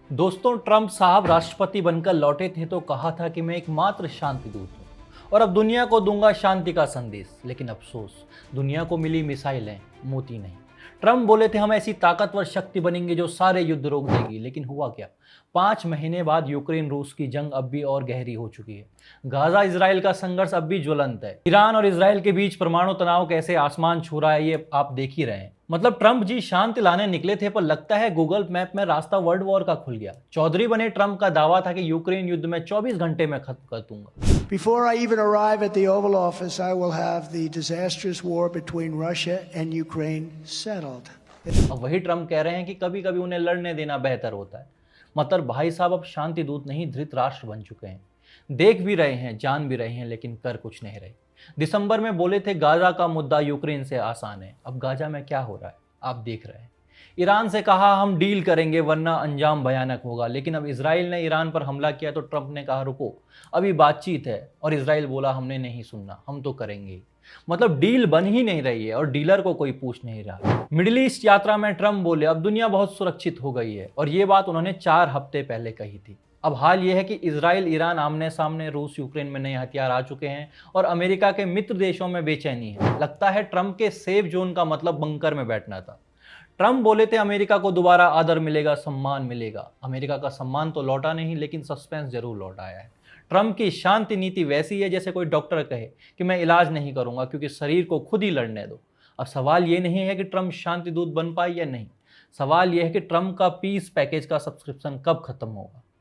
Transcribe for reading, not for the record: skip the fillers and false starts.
दोस्तों, ट्रंप साहब राष्ट्रपति बनकर लौटे थे तो कहा था कि मैं एकमात्र शांति दूत हूं और अब दुनिया को दूंगा शांति का संदेश। लेकिन अफसोस, दुनिया को मिली मिसाइलें, मोती नहीं। ट्रंप बोले थे हम ऐसी ताकतवर शक्ति बनेंगे जो सारे युद्ध रोक देगी, लेकिन हुआ क्या? 5 महीने बाद यूक्रेन रूस की जंग अब भी और गहरी हो चुकी है। गाजा इसराइल का संघर्ष अब भी ज्वलंत है। ईरान और इसराइल के बीच परमाणु तनाव कैसे आसमान छू रहा है, ये आप देख ही रहे हैं। मतलब ट्रंप जी शांति लाने निकले थे, पर लगता है गूगल मैप में रास्ता वर्ल्ड वॉर का खुल गया। चौधरी बने ट्रंप का दावा था कि यूक्रेन युद्ध में 24 घंटे में खत्म कर दूंगा। Before I even arrive at the Oval Office, I will have the disastrous war between Russia and Ukraine settled. अब वही ट्रंप कह रहे हैं कि कभी कभी उन्हें लड़ने देना बेहतर होता है। मतलब भाई साहब अब शांति दूत नहीं, धृतराष्ट्र बन चुके हैं। देख भी रहे हैं, जान भी रहे हैं, लेकिन कर कुछ नहीं रहे। दिसंबर में बोले थे गाजा का मुद्दा यूक्रेन से आसान है। अब गाजा में क्या हो रहा है आप देख रहे हैं। ईरान से कहा हम डील करेंगे वरना अंजाम भयानक होगा, लेकिन अब इसराइल ने ईरान पर हमला किया तो ट्रंप ने कहा रुको, अभी बातचीत है, और इसराइल बोला हमने नहीं सुनना, हम तो करेंगे ही। मतलब डील बन ही नहीं रही है और डीलर को कोई पूछ नहीं रहा। मिडिल ईस्ट यात्रा में ट्रंप बोले अब दुनिया बहुत सुरक्षित हो गई है, और ये बात उन्होंने 4 हफ्ते पहले कही थी। अब हाल ये है कि इसराइल ईरान आमने सामने, रूस यूक्रेन में नए हथियार आ चुके हैं और अमेरिका के मित्र देशों में बेचैनी है। लगता है ट्रंप के सेफ जोन का मतलब बंकर में बैठना था। ट्रंप बोले थे अमेरिका को दोबारा आदर मिलेगा, सम्मान मिलेगा। अमेरिका का सम्मान तो लौटा नहीं, लेकिन सस्पेंस जरूर लौट आया है। ट्रंप की शांति नीति वैसी है जैसे कोई डॉक्टर कहे कि मैं इलाज नहीं करूंगा क्योंकि शरीर को खुद ही लड़ने दो। अब सवाल ये नहीं है कि ट्रंप शांति दूत बन पाए या नहीं, सवाल यह है कि ट्रंप का पीस पैकेज का सब्सक्रिप्शन कब खत्म होगा।